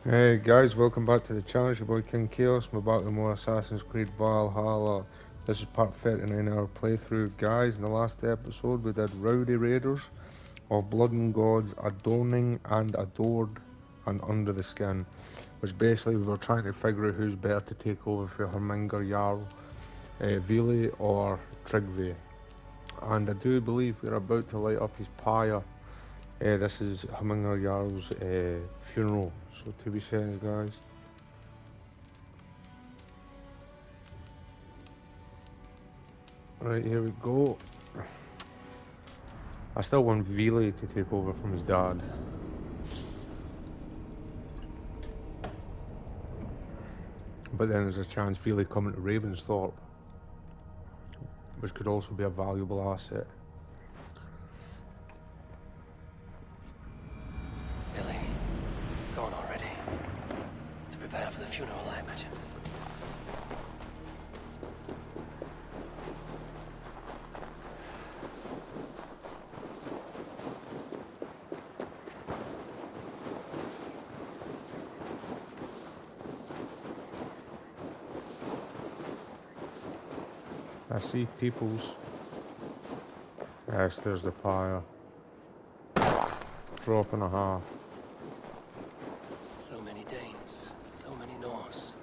Hey guys, welcome back to the channel. It's your boy King-Khaos. I'm about to more Assassin's Creed Valhalla. This is part 39 of our playthrough. Guys, in the last episode we did Rowdy Raiders of Blood and Gods, Adorning and Adored and Under the Skin. Which basically we were trying to figure out who's better to take over for Herminger Jarl, Vili or Tryggvi. And I do believe we're about to light up his pyre. This is Herminger Jarl's funeral. So 2 seconds guys. Right, here we go. I still want Vili to take over from his dad. But then there's a chance Vili coming to Ravensthorpe, which could also be a valuable asset. Billy, gone already. To prepare for the funeral, I imagine. I see peoples. Yes, there's the pyre. Drop and a half. So many Danes, so many Norse.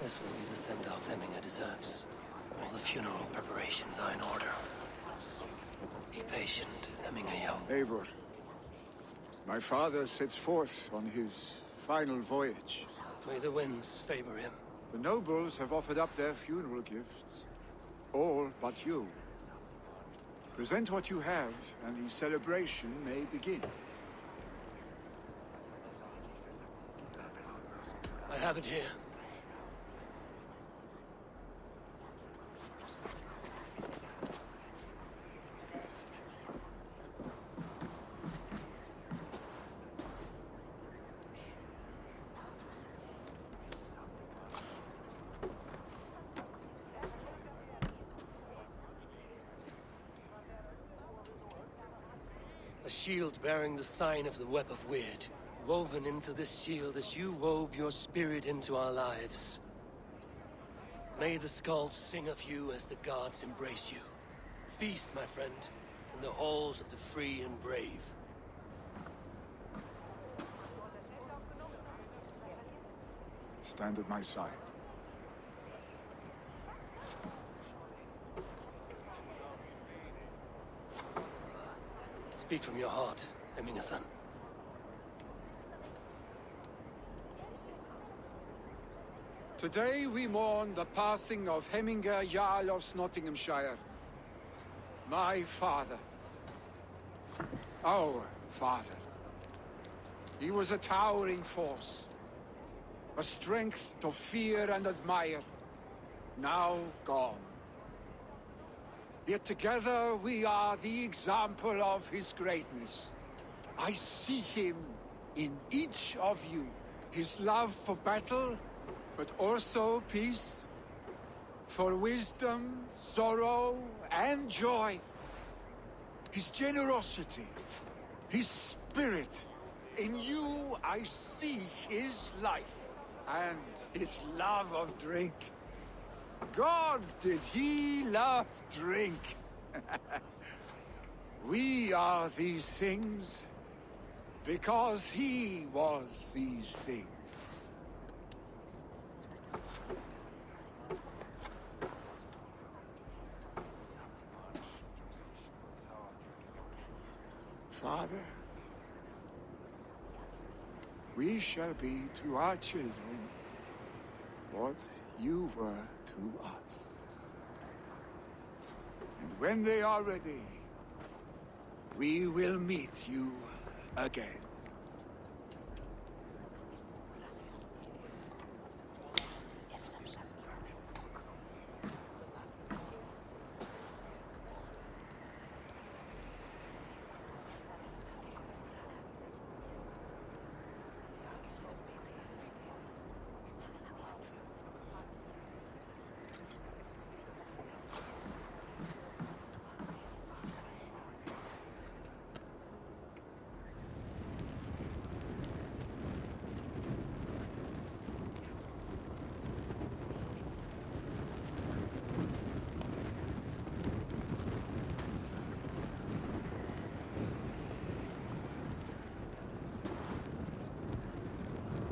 This will be the send-off Hemminger deserves. All the funeral preparations are in order. Be patient, Hemminger Jarl. Eivor, my father sets forth on his final voyage. May the winds favor him. The nobles have offered up their funeral gifts. All but you. Present what you have, and the celebration may begin. I have it here. A shield bearing the sign of the Web of Weird. Woven into this shield as you wove your spirit into our lives. May the skulls sing of you as the gods embrace you. Feast, my friend, in the halls of the free and brave. Stand at my side. Speak from your heart, Hemminger-san. Today we mourn the passing of Hemminger Jarl of Nottinghamshire. My father. Our father. He was a towering force. A strength to fear and admire. Now gone. Yet together we are the example of his greatness. I see him in each of you. His love for battle, but also peace. For wisdom, sorrow, and joy. His generosity, his spirit. In you I see his life, and his love of drink. Gods, did he love drink? We are these things because he was these things. Father, we shall be to our children what you were to us. And when they are ready, we will meet you again.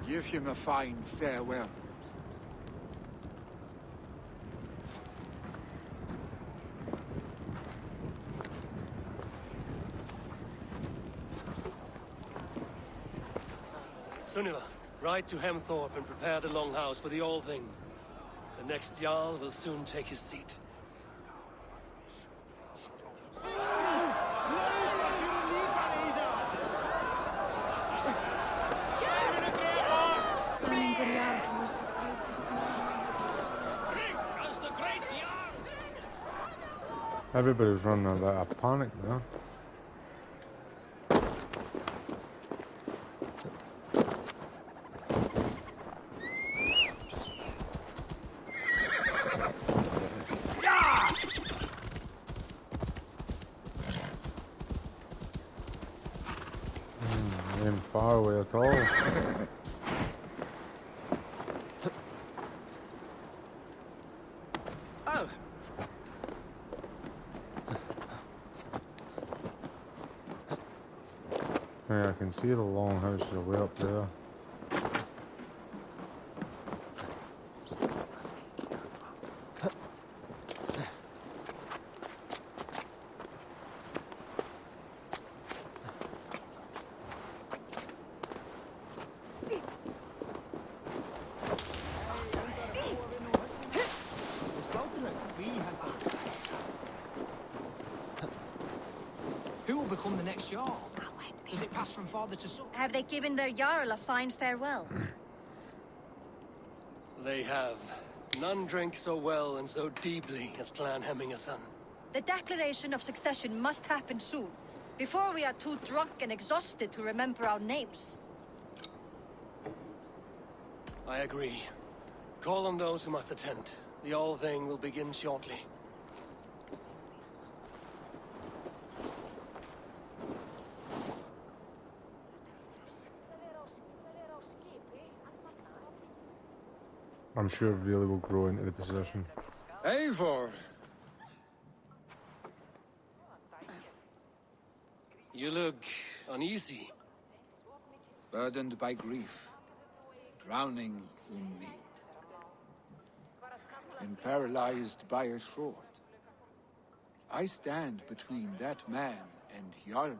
Give him a fine farewell. Sunniva, ride to Hemthorpe and prepare the Longhouse for the All-Thing. The next Jarl will soon take his seat. Everybody's running a bit of panic now. Ain't far away at all. Oh! Yeah, I can see the longhouses are way up there. Who will become the next Jarl? Does it pass from father to son? Have they given their Jarl a fine farewell? They have. None drink so well and so deeply as Clan Hemmingerson. The declaration of succession must happen soon, before we are too drunk and exhausted to remember our names. I agree. Call on those who must attend. The All-Thing will begin shortly. I'm sure really will grow into the position. Eivor! You look uneasy. Burdened by grief. Drowning in need. And paralyzed by a sword. I stand between that man and Jarldom.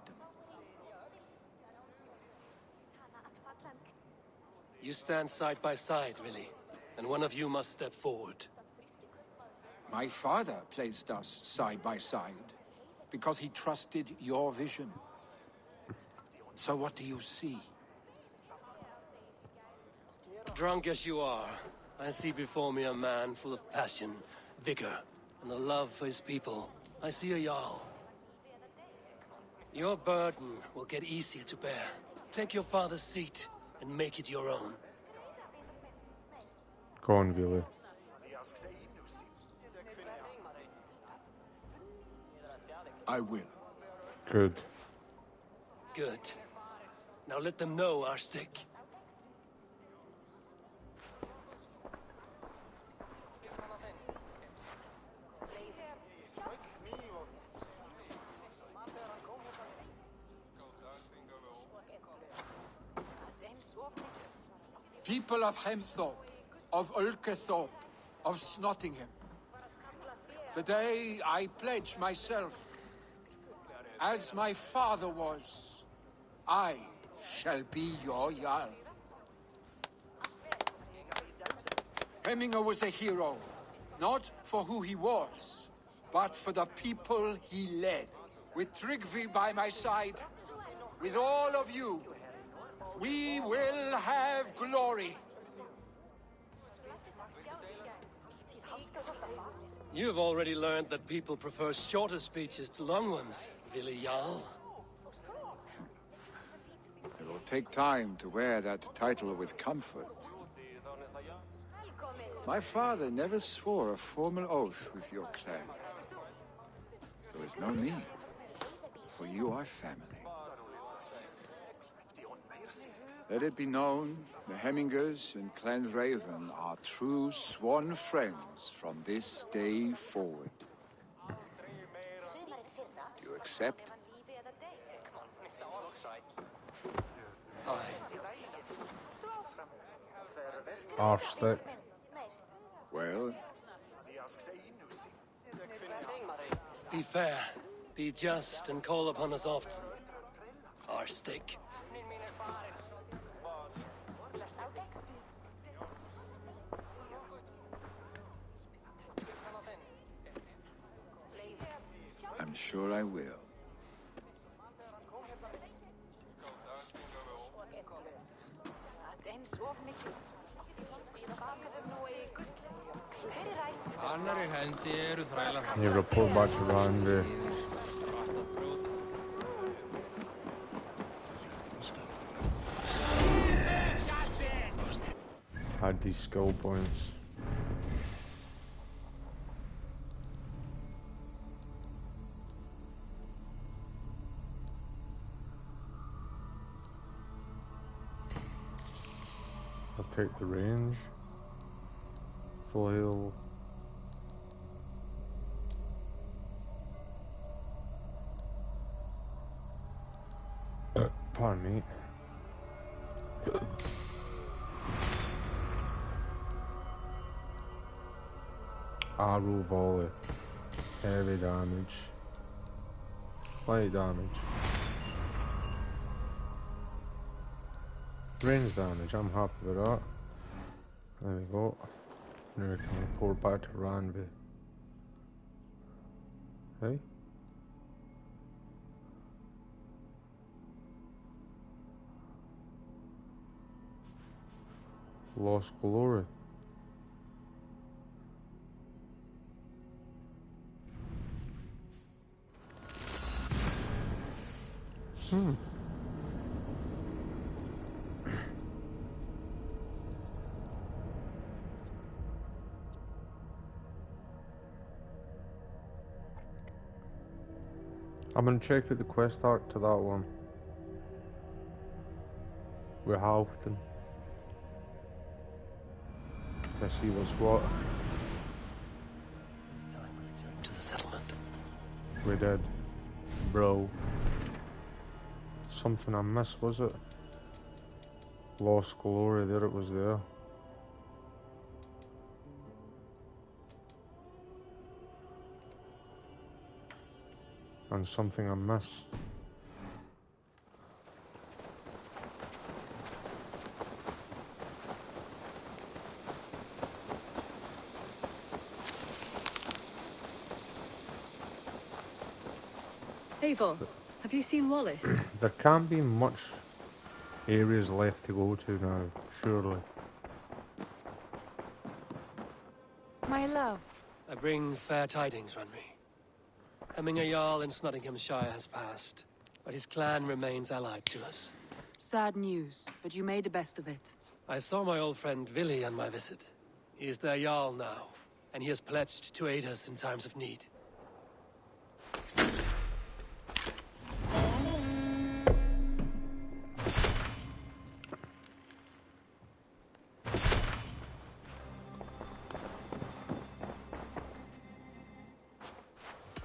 You stand side by side, really. And one of you must step forward. My father placed us side by side because he trusted your vision. So what do you see? Drunk as you are, I see before me a man full of passion, vigor, and a love for his people. I see a Jarl. Your burden will get easier to bear. Take your father's seat and make it your own. Go on, Vili. I will. Good. Good. Now let them know our stick. People of Hemthorpe, of Ulkethorpe, of Snottingham. Today I pledge myself. As my father was, I shall be your Jarl. Hemminger was a hero, not for who he was, but for the people he led. With Tryggvi by my side, with all of you, we will have glory. You've already learned that people prefer shorter speeches to long ones, Vili Jarl. It will take time to wear that title with comfort. My father never swore a formal oath with your clan. There is no need, for you are family. Let it be known, the Hemmingers and Clan Raven are true sworn friends from this day forward. Do you accept? Aye. Our stick. Well, Be fair, be just, and call upon us often. Our stick. I'm sure I will. Annarri hendi eru þrælar You report back to Randy. Had these skill points. I'll take the range. Flail. Pardon me. Arrow volley. Heavy damage. Light damage. Range damage, I'm happy with that. There we go. Now we can report back to Ranby. Hey? Lost glory. I'm gonna check out the quest art to that one. We're Halfton. To see what's what. To the settlement. We did. Bro. Something I missed, was it? Lost glory, there it was there. And something I missed. Eivor, have you seen Wallace? There can't be much areas left to go to now, surely. My love. I bring fair tidings, Runry. Hemming a Jarl in Nottinghamshire has passed, but his clan remains allied to us. Sad news, but you made the best of it. I saw my old friend Willi on my visit. He is their Jarl now, and he has pledged to aid us in times of need.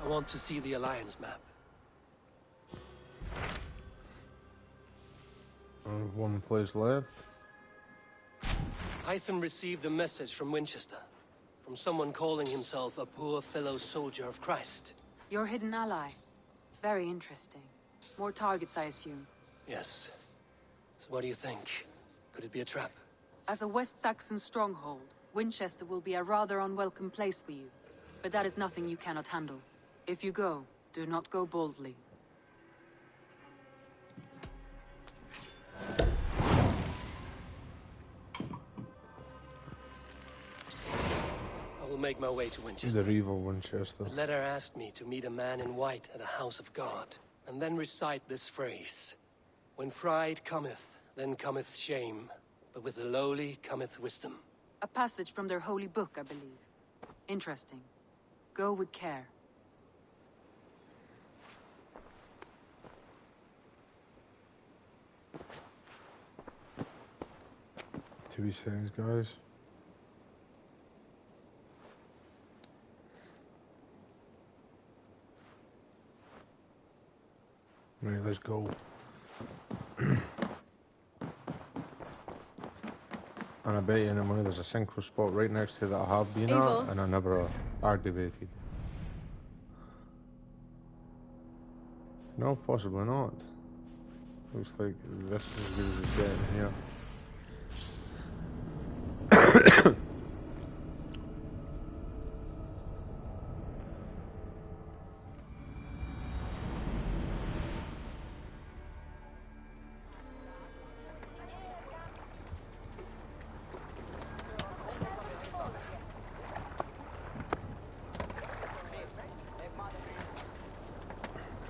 I want to see the Alliance map. One place left. Hytham received a message from Winchester, from someone calling himself a poor fellow soldier of Christ. Your hidden ally. Very interesting. More targets, I assume. Yes. So what do you think? Could it be a trap? As a West Saxon stronghold, Winchester will be a rather unwelcome place for you. But that is nothing you cannot handle. If you go, do not go boldly. I will make my way to Winchester. The Reeve of Winchester. The letter asked me to meet a man in white at a house of God, and then recite this phrase. When pride cometh, then cometh shame, but with the lowly cometh wisdom. A passage from their holy book, I believe. Interesting. Go with care. 2 seconds, guys. Right, let's go. And I bet you any money there's a synchro spot right next to that I have been Eivor. at, and I never activated. No, possibly not. Looks like this is as good as it's getting here.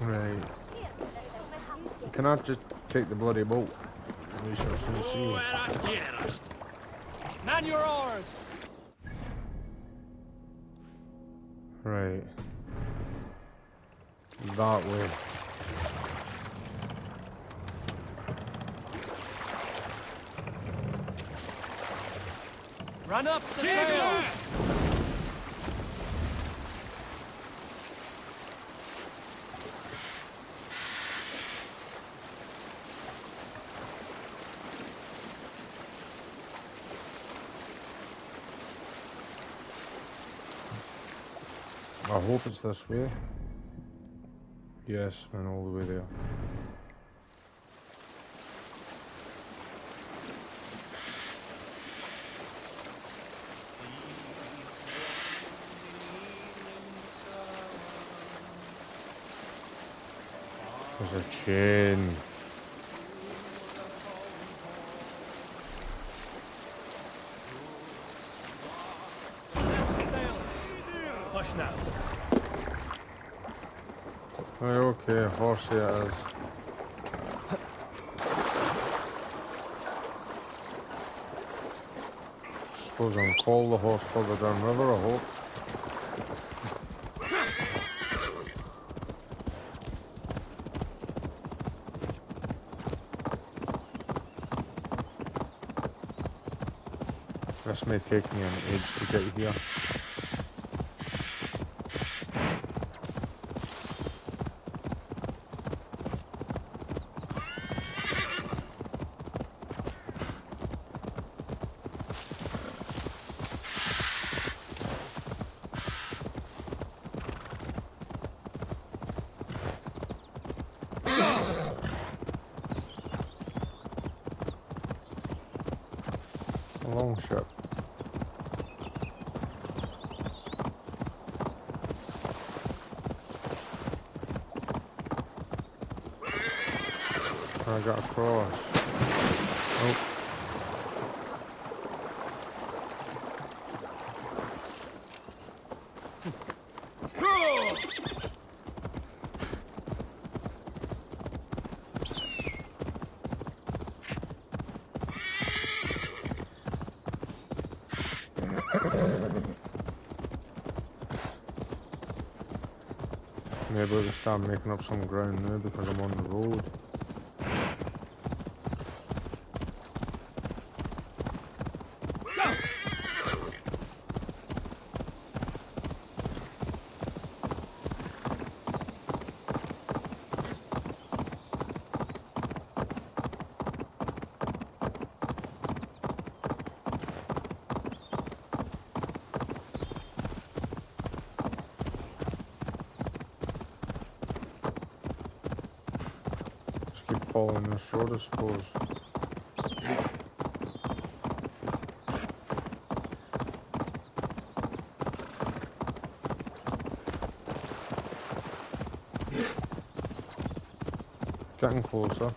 Right. Can I just take the bloody boat? We shall soon see. Man your oars! Right. That way. Run up the sail! I hope it's this way. Yes, and all the way there. There's a chain. Push now. Right, okay, horsey it is. Suppose I can call the horse further downriver, I hope. This may take me an age to get here. A long ship. I got across. Oh. Maybe we can start making up some ground now because I'm on the road. Just keep following this road, I suppose. Getting closer.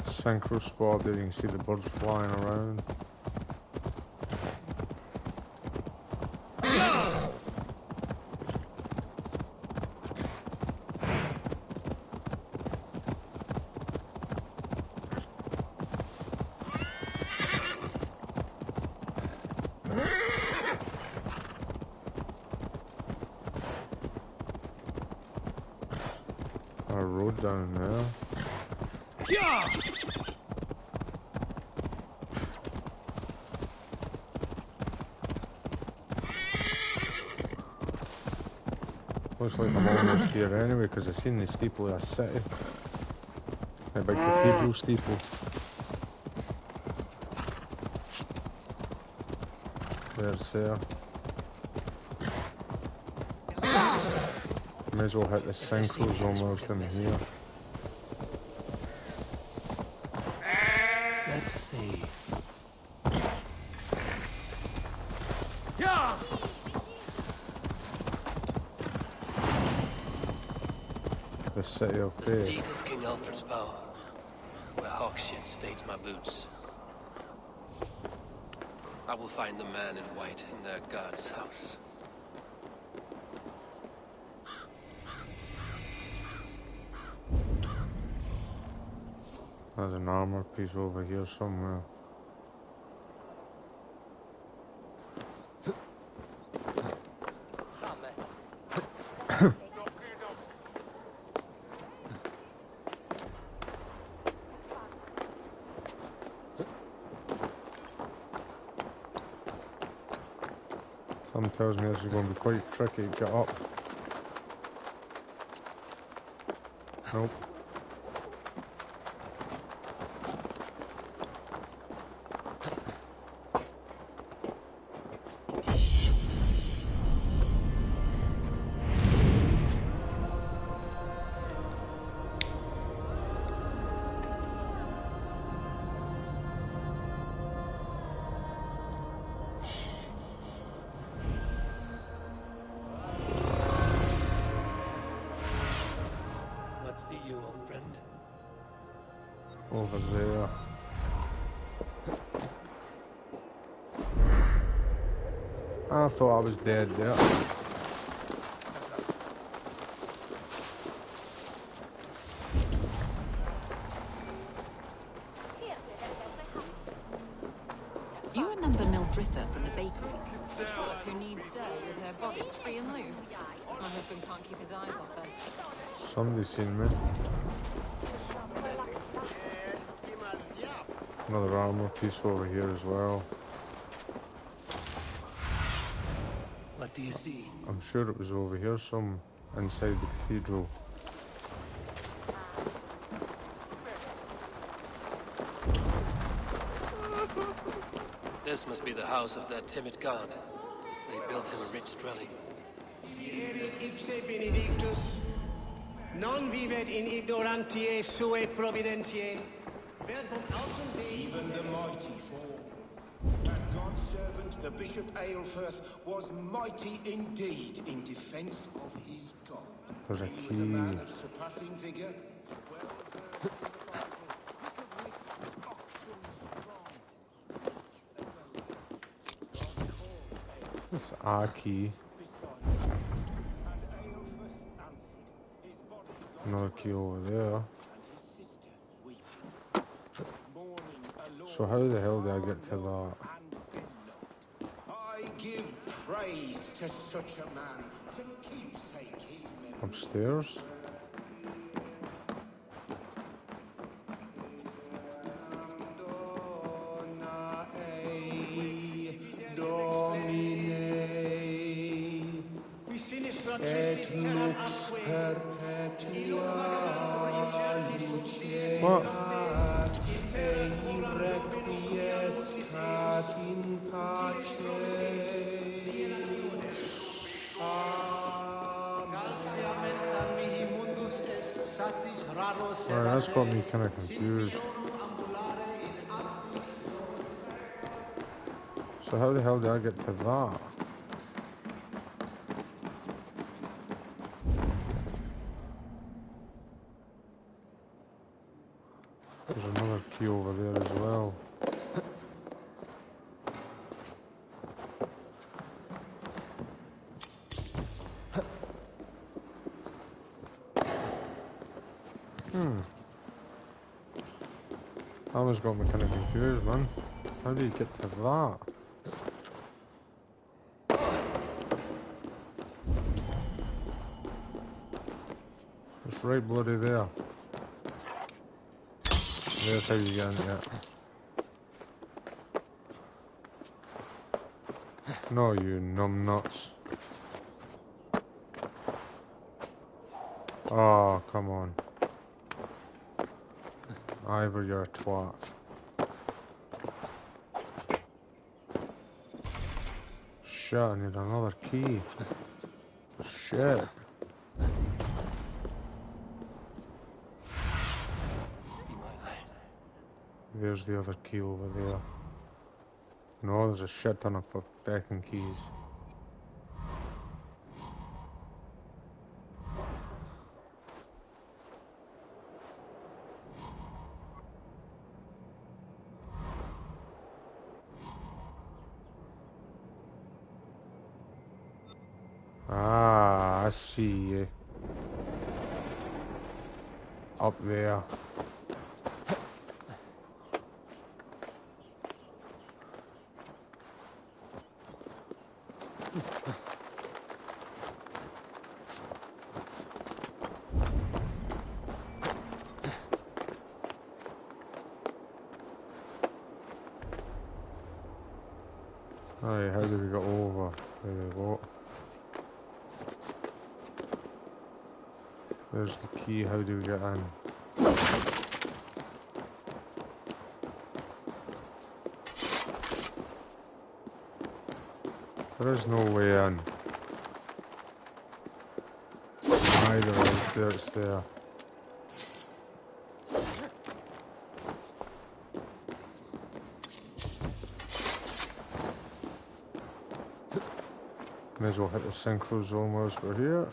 Synchro spot there, you can see the birds flying around. A road down there. Looks like I'm almost here anyway, because I've seen the steeple of a city. A big cathedral steeple. There's there. May as well hit the sinkholes almost in here. Let's see. The city of The faith. seat of King Alfred's power, where hawkshit stains my boots. I will find the man in white in their god's house. There's an armor piece over here somewhere. Something tells me this is going to be quite tricky to get up. Nope. What see you, old friend? Over there. I thought I was dead there. You remember Mildritha from the bakery? Who needs dirt with her bodice free and loose? My husband can't keep his eyes off her. Somebody's seen me. Another armor piece over here as well. What do you see? I'm sure it was over here, some inside the cathedral. This must be the house of that timid god. They built him a rich dwelling. Ipse benedictus, non vivet in ignorantiae sue providentiae, verbum autem Dei. Even the mighty fall. That God's servant, the Bishop Aelfirth, was mighty indeed in defense of his God. There's a He was a man key. of surpassing vigor. It's our key. Another key over there. So how the hell did I get to that? I give praise to such a man, to keepsake his memory. Upstairs? Dona ei Domine, Qui sinistra et tristis terram lux atque, perpetua luce What? ei requiescat in pace. Alright, that's got me kind of confused. So how the hell did I get to that? There's another key over there as well. That one's got me kind of confused, man. How do you get to that? It's right bloody there. There's how you get in, yeah. No, you numbnuts. Oh, come on. Ivor, you're a twat. Shit, I need another key. Shit. There's the other key over there. No, there's a shit ton of fucking keys. Ah, I see you. Up there. Alright, how do we get over? There we go. There's the key, how do we get in? There is no way in. Either is there, it's there. May as well hit the synchro zone whilst we're here.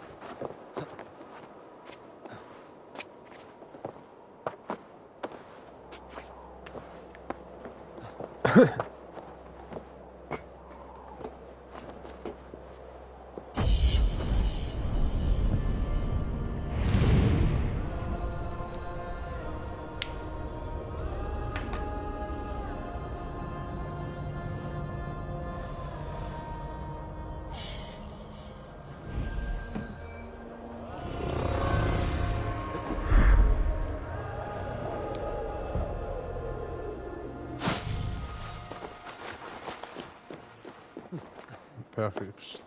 Perfect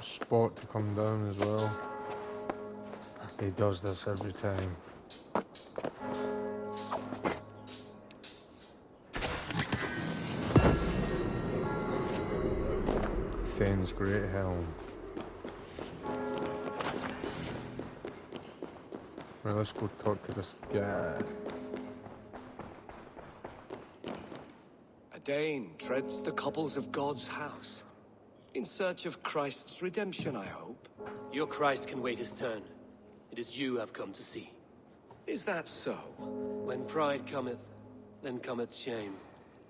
spot to come down as well. He does this every time. Thane's Great Helm. Right, let's go talk to this guy. A Dane treads the cobbles of God's house. In search of Christ's redemption, I hope. Your Christ can wait his turn. It is you I've come to see. Is that so? When pride cometh, then cometh shame.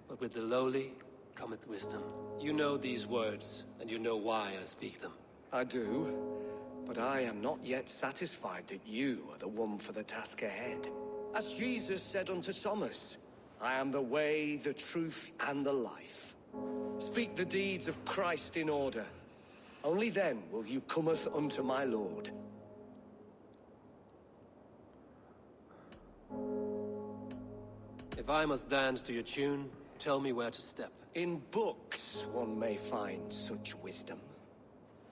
But with the lowly cometh wisdom. You know these words, and you know why I speak them. I do, but I am not yet satisfied that you are the one for the task ahead. As Jesus said unto Thomas, I am the way, the truth, and the life. Speak the deeds of Christ in order. Only then will you cometh unto my Lord. if I must dance to your tune, tell me where to step. In books one may find such wisdom.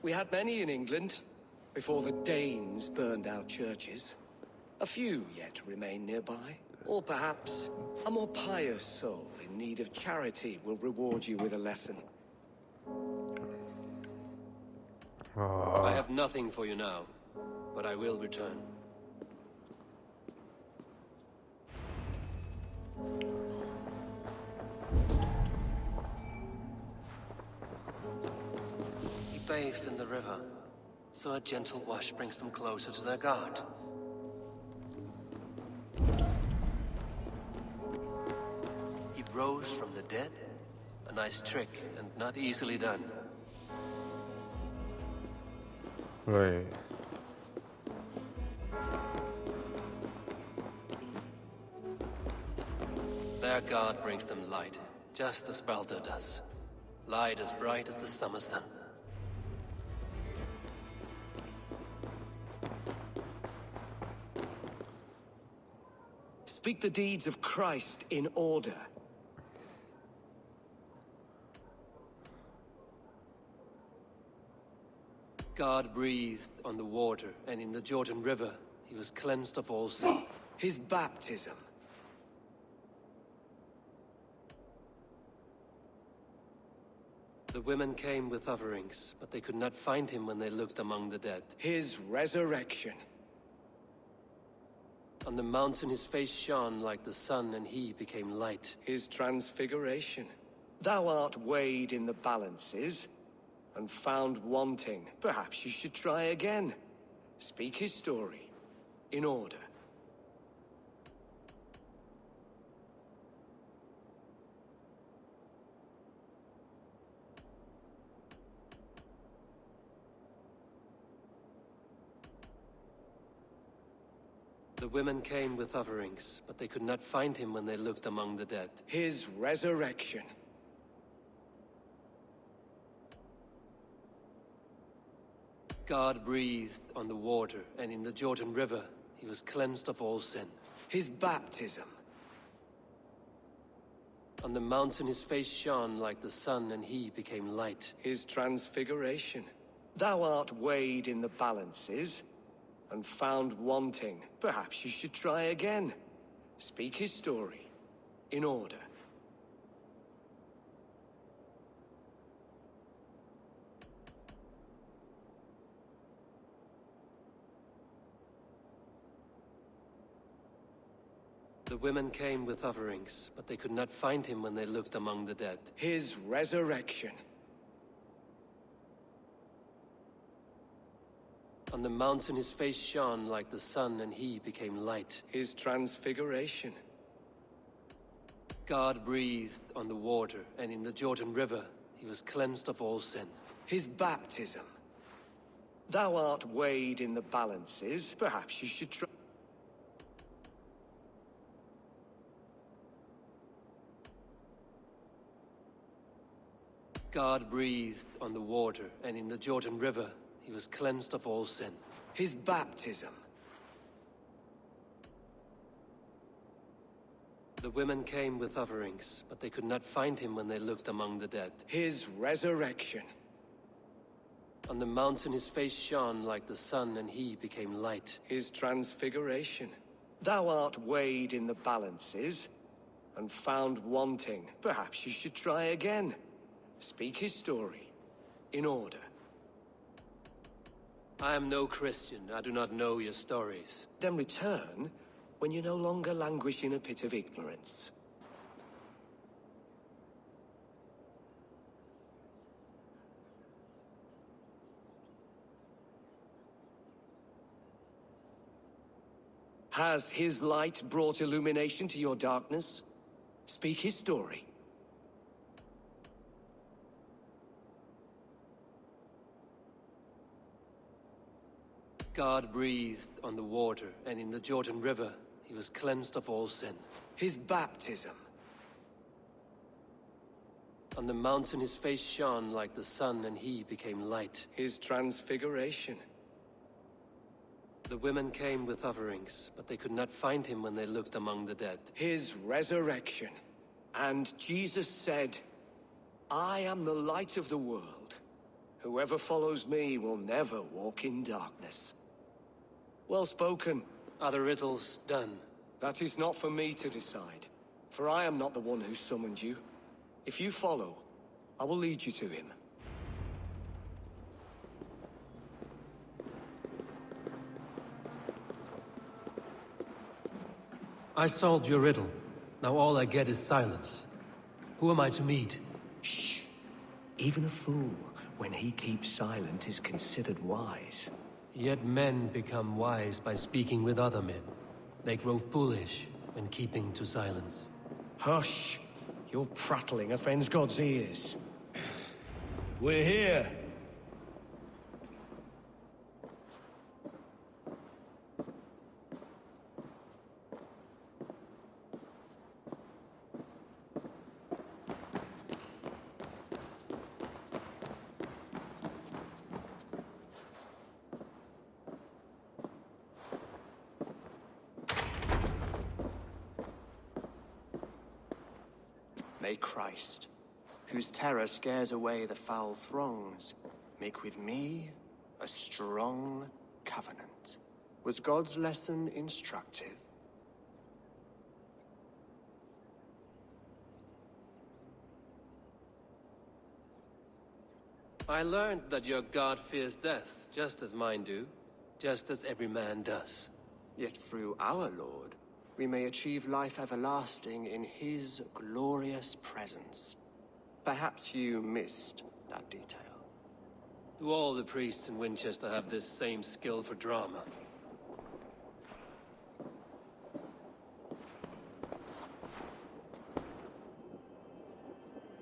We had many in England, before the Danes burned our churches. A few yet remain nearby. Or perhaps a more pious soul in need of charity will reward you with a lesson. I have nothing for you now, but I will return. He bathed in the river, so a gentle wash brings them closer to their God. He rose from the dead? A nice trick, and not easily done. Right. Their God brings them light, just as Baldur does. Light as bright as the summer sun. Speak the deeds of Christ in order. God breathed on the water, and in the Jordan River, he was cleansed of all sin. His baptism. The women came with offerings, but they could not find him when they looked among the dead. His resurrection. On the mountain his face shone like the sun, and he became light. His transfiguration. Thou art weighed in the balances, and found wanting. Perhaps you should try again. Speak his story, in order. The women came with offerings, but they could not find him when they looked among the dead. His resurrection. God breathed on the water, and in the Jordan River, he was cleansed of all sin. His baptism. On the mountain his face shone like the sun, and he became light. His transfiguration. Thou art weighed in the balances, and found wanting. Perhaps you should try again. Speak his story, in order. The women came with offerings, but they could not find him when they looked among the dead. His resurrection. On the mountain his face shone like the sun, and he became light. His transfiguration. God breathed on the water, and in the Jordan River, he was cleansed of all sin. His baptism. Thou art weighed in the balances. Perhaps you should try. God breathed on the water, and in the Jordan River, he was cleansed of all sin. His baptism. The women came with offerings, but they could not find him when they looked among the dead. His resurrection. On the mountain his face shone like the sun, and he became light. His transfiguration. Thou art weighed in the balances, and found wanting. Perhaps you should try again. Speak his story, in order. I am no Christian. I do not know your stories. Then return when you no longer languish in a pit of ignorance. Has his light brought illumination to your darkness? Speak his story. God breathed on the water, and in the Jordan River, he was cleansed of all sin. His baptism. On the mountain his face shone like the sun, and he became light. His transfiguration. The women came with offerings, but they could not find him when they looked among the dead. His resurrection. And Jesus said, I am the light of the world. Whoever follows me will never walk in darkness. Well spoken. Are the riddles done? That is not for me to decide, for I am not the one who summoned you. If you follow, I will lead you to him. I solved your riddle. Now all I get is silence. Who am I to meet? Shh. Even a fool, when he keeps silent, is considered wise. Yet men become wise by speaking with other men. They grow foolish when keeping to silence. Hush! Your prattling offends God's ears. We're here. May Christ, whose terror scares away the foul throngs, make with me a strong covenant. Was God's lesson instructive? I learned that your god fears death, just as mine do, just as every man does. Yet through our Lord, we may achieve life everlasting in his glorious presence. Perhaps you missed that detail. Do all the priests in Winchester have this same skill for drama?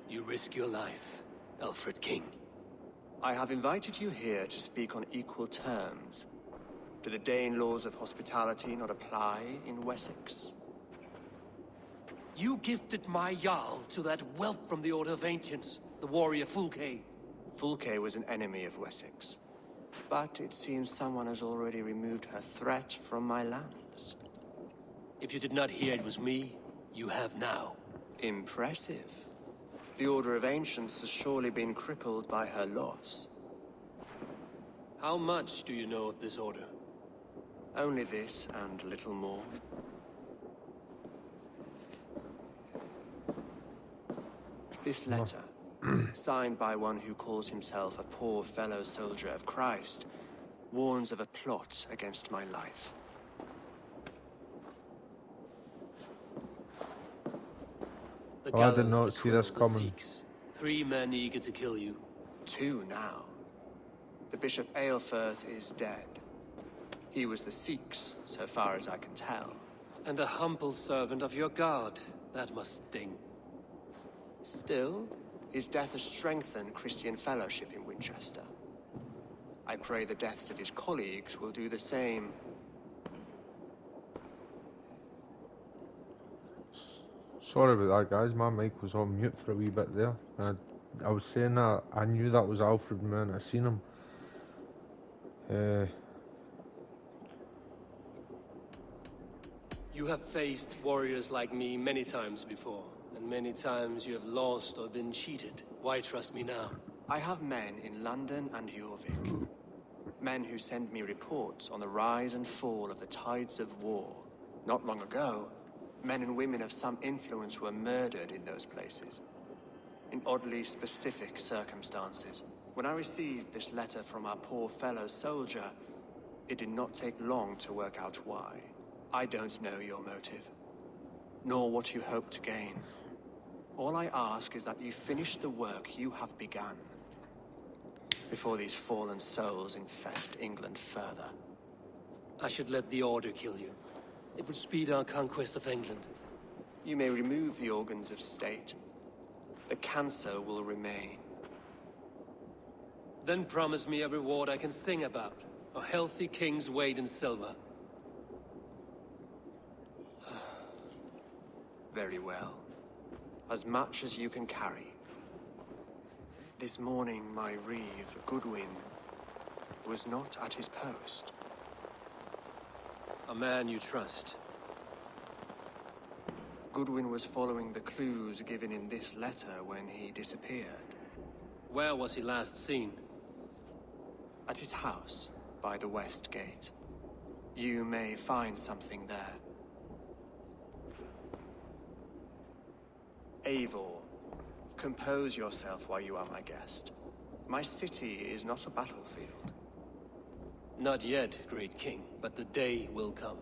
You risk your life, Alfred King. I have invited you here to speak on equal terms. Do the Dane laws of hospitality not apply in Wessex? You gifted my Jarl to that whelp from the Order of Ancients, the warrior Fulke. Fulke was an enemy of Wessex. But it seems someone has already removed her threat from my lands. If you did not hear it was me, you have now. Impressive. The Order of Ancients has surely been crippled by her loss. How much do you know of this order? Only this and little more. This letter, signed by one who calls himself a poor fellow soldier of Christ, warns of a plot against my life. The I did gallows not to see this quill the coming. Sikhs. 3 men eager to kill you. 2 now. The Bishop Aelfirth is dead. He was the Sikhs, so far as I can tell. And a humble servant of your god. That must sting. Still, his death has strengthened Christian fellowship in Winchester. I pray the deaths of his colleagues will do the same. Sorry about that, guys. My mic was on mute for a wee bit there. I was saying that I knew that was Alfred the moment I seen him. You have faced warriors like me many times before, and many times you have lost or been cheated. Why trust me now? I have men in London and Jorvik. Men who send me reports on the rise and fall of the tides of war. Not long ago, men and women of some influence were murdered in those places. In oddly specific circumstances. When I received this letter from our poor fellow soldier, it did not take long to work out why. I don't know your motive, nor what you hope to gain. All I ask is that you finish the work you have begun, before these fallen souls infest England further. I should let the Order kill you. It would speed our conquest of England. You may remove the organs of state. The cancer will remain. Then promise me a reward I can sing about. A healthy king's weight in silver. Very well. As much as you can carry. This morning, my Reeve, Goodwin, was not at his post. A man you trust. Goodwin was following the clues given in this letter when he disappeared. Where was he last seen? At his house, by the West Gate. You may find something there. Eivor, compose yourself while you are my guest. My city is not a battlefield. Not yet, great king, but the day will come.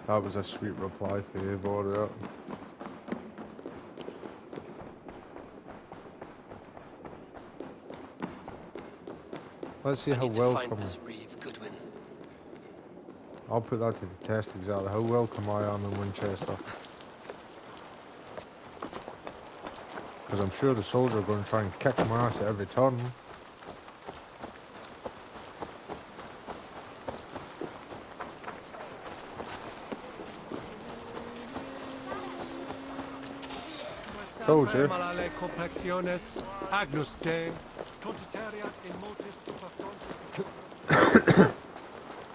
That was a sweet reply for Eivor there. Let's see how welcome. I'll put that to the test exactly how welcome I am in Winchester. Because I'm sure the soldiers are going to try and kick my ass at every turn. Told you.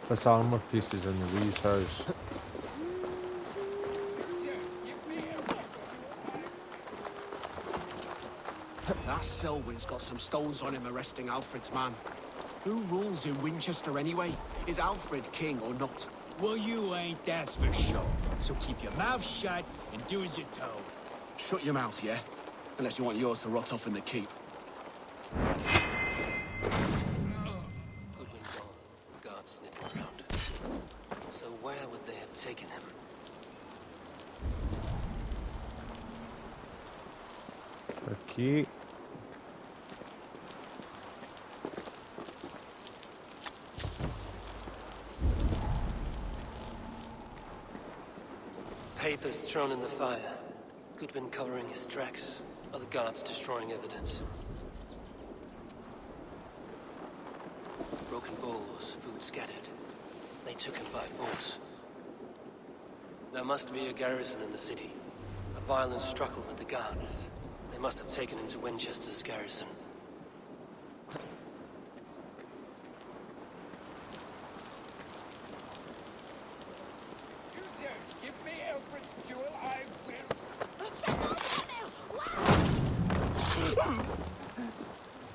This armor piece is in the Reeve's house. That Selwyn's got some stones on him arresting Alfred's man. Who rules in Winchester anyway? Is Alfred king or not? Well, you ain't, that's for sure. So keep your mouth shut and do as you're told. Shut your mouth, yeah? Unless you want yours to rot off in the keep. Goodwin gone. The guards sniffing around. So where would they have taken him? Okay. Papers thrown in the fire. Goodwin covering his tracks. Other guards destroying evidence. Broken bowls, food scattered. They took him by force. There must be a garrison in the city. A violent struggle with the guards. They must have taken him to Winchester's garrison.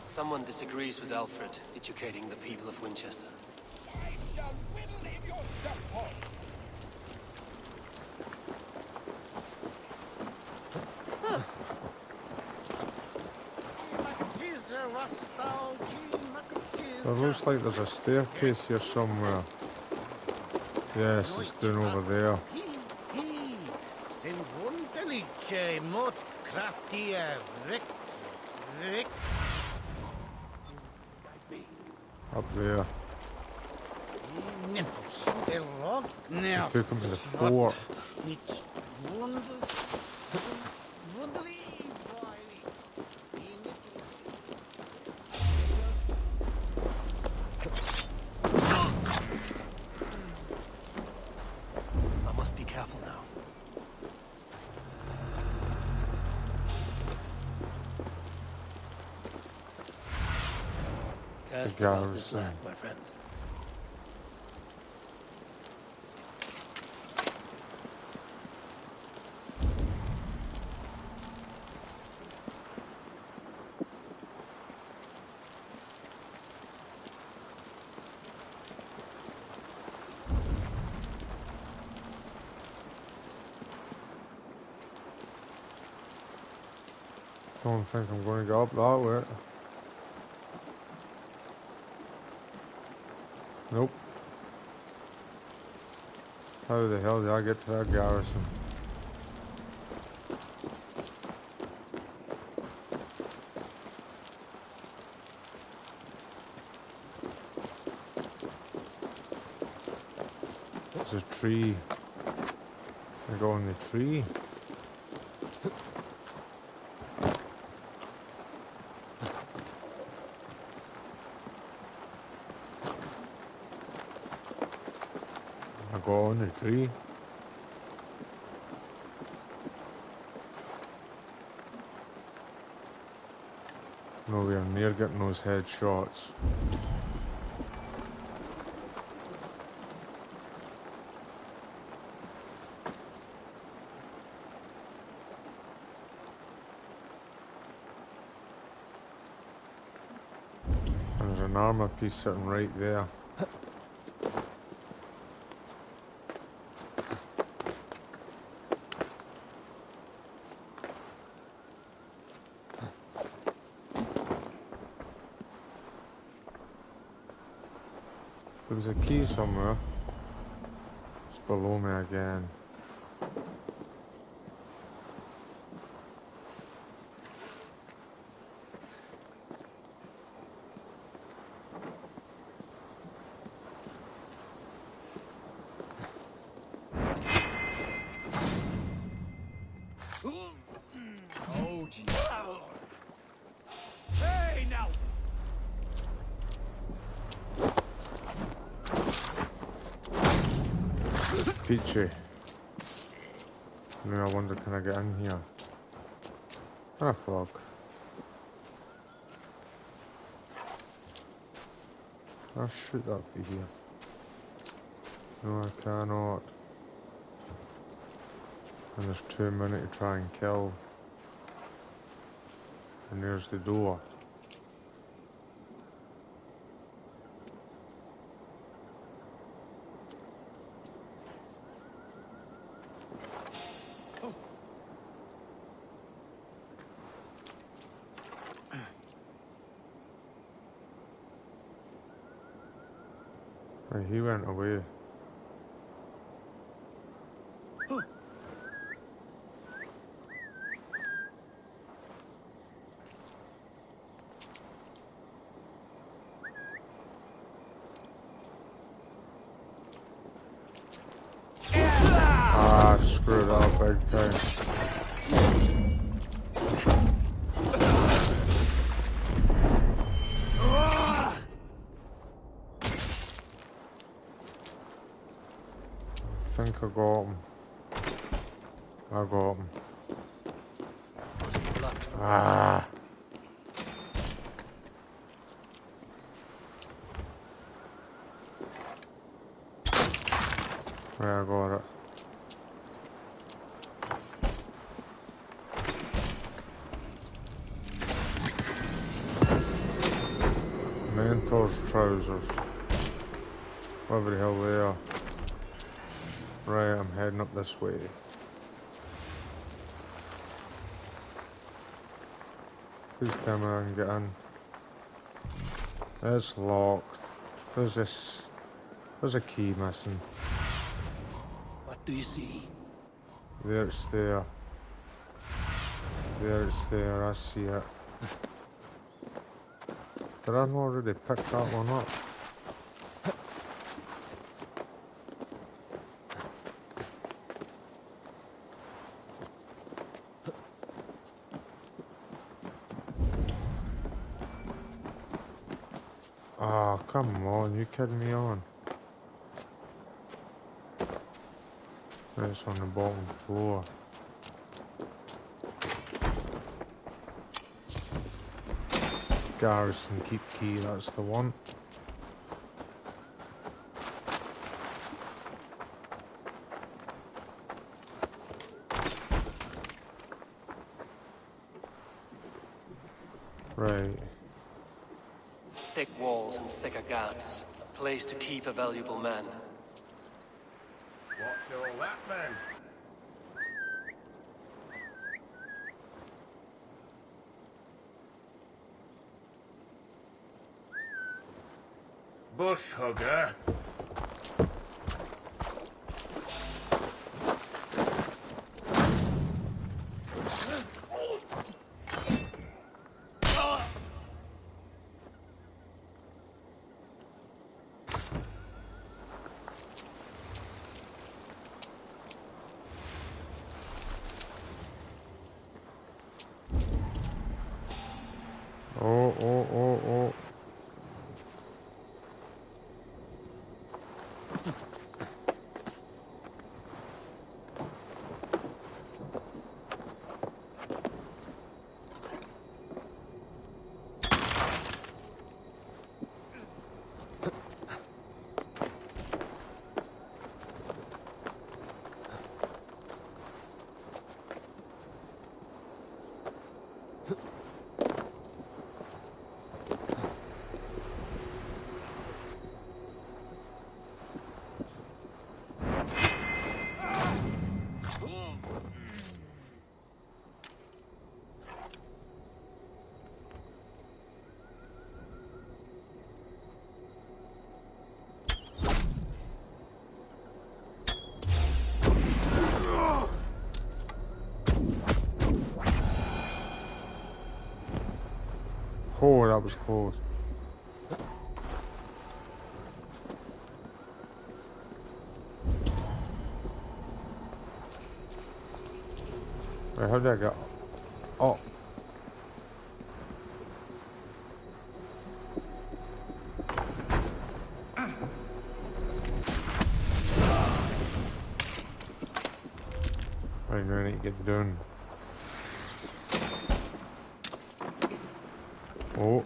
Someone disagrees with Alfred, educating the people of Winchester. I shall whittle in your support. It looks like there's a staircase here somewhere. Yes, it's down over there. Up there. They took him to the fort. I must be careful now. Cast about this land, my friend. Don't think I'm going to go up that way. Nope. How the hell did I get to that garrison? There's a tree. I go in the tree. I go on the tree. Nowhere near getting those headshots. And there's an armor piece sitting right there. There was a key somewhere. It's below me again. Oh, gee. Hey, now! Peachy. Now I wonder, can I get in here? Ah, fuck. I'll shoot that for here. No, I cannot. And there's too many to try and kill. And there's the door. Right, he went away. Ah, screwed up big time. I think I got him. I got him. Ah. Right, I got it. Mentor's trousers. Whatever the hell they are. Right, I'm heading up this way. Please tell me I can get in. It's locked. There's this. There's a key missing. What do you see? There it's there. There it's there, I see it. Did I already pick that one up? Ah, oh, come on, you kidding me on? It's on the bottom floor. Garrison keep key, that's the one. Right. Thick walls and thicker guards. A place to keep a valuable man. What's all that then? Bush hugger. Oh. Oh, that was close. Right, how did I get? Oh. Right, now I need to get down. Oh.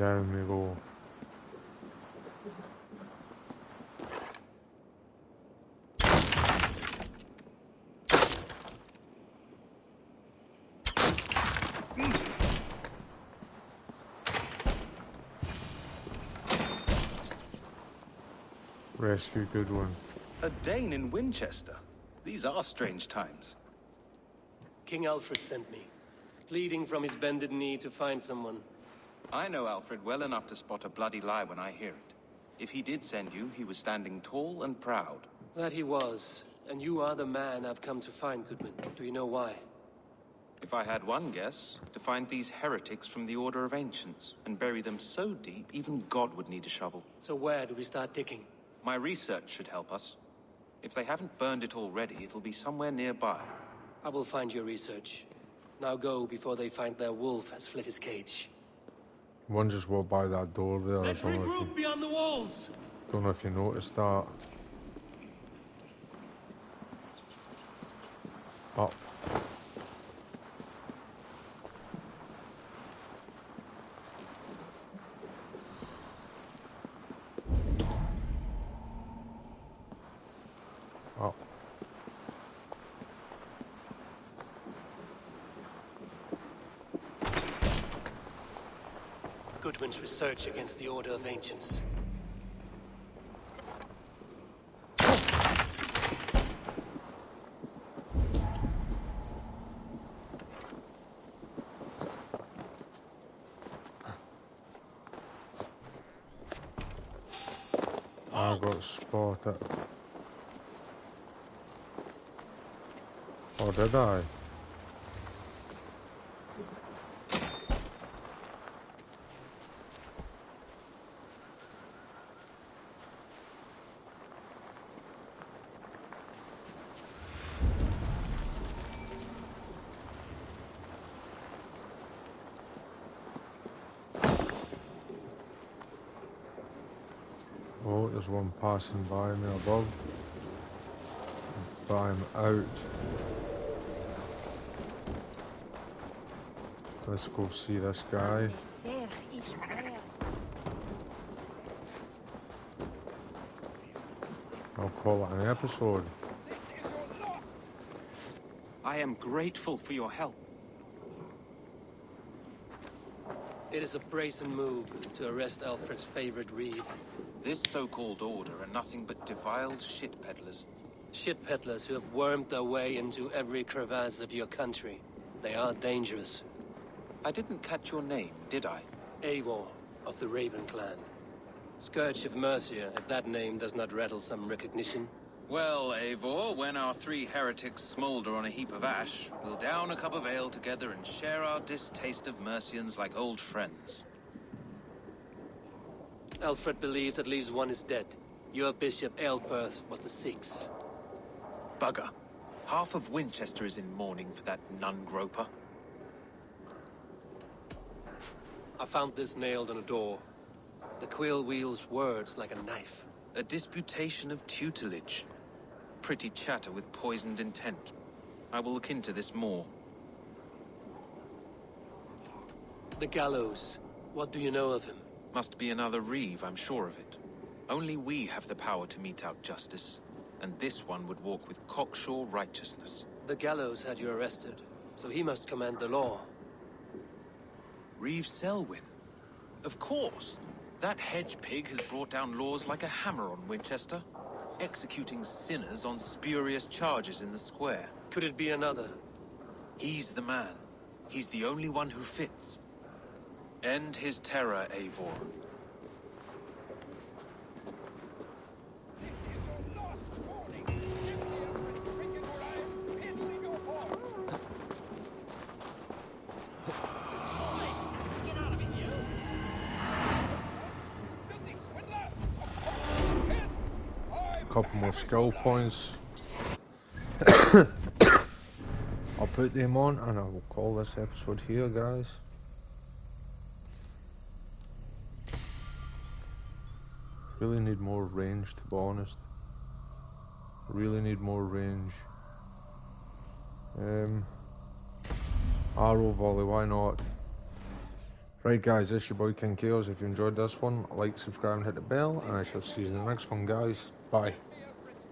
Down we go. Rescue, good one. A Dane in Winchester. These are strange times. King Alfred sent me, pleading from his bended knee to find someone. I know Alfred well enough to spot a bloody lie when I hear it. If he did send you, he was standing tall and proud. That he was, and you are the man I've come to find, Goodman. Do you know why? If I had one guess, to find these heretics from the Order of Ancients, and bury them so deep, even God would need a shovel. So where do we start digging? My research should help us. If they haven't burned it already, it'll be somewhere nearby. I will find your research. Now go before they find their wolf has fled his cage. One just walked by that door there. Let's regroup beyond the walls! Don't know if you noticed that. Up. Up. Goodwin's research against the Order of Ancients. I got spotted. Oh, did I? Oh, there's one passing by me above. But I'm out. Let's go see this guy. I'll call it an episode. I am grateful for your help. It is a brazen move to arrest Alfred's favorite Reeve. This so-called order are nothing but defiled shit peddlers. Shit peddlers who have wormed their way into every crevasse of your country. They are dangerous. I didn't catch your name, did I? Eivor, of the Raven clan. Scourge of Mercia, if that name does not rattle some recognition. Well, Eivor, when our three heretics smolder on a heap of ash, we'll down a cup of ale together and share our distaste of Mercians like old friends. Alfred believed at least one is dead. Your Bishop Aelfirth was the sixth. Bugger. Half of Winchester is in mourning for that nun-groper. I found this nailed on a door. The quill wields words like a knife. A disputation of tutelage. Pretty chatter with poisoned intent. I will look into this more. The gallows. What do you know of him? Must be another Reeve, I'm sure of it. Only we have the power to mete out justice. And this one would walk with cocksure righteousness. The gallows had you arrested, so he must command the law. Reeve Selwyn. Of course. That hedge pig has brought down laws like a hammer on Winchester, executing sinners on spurious charges in the square. Could it be another? He's the man. He's the only one who fits. End his terror, Eivor. Couple more skill points. I'll put them on and I will call this episode here, guys. Really need more range, to be honest. Really need more range. Arrow volley, why not? Right guys, this is your boy King-Khaos. If you enjoyed this one, like, subscribe and hit the bell, and I shall see you in the next one guys. Bye.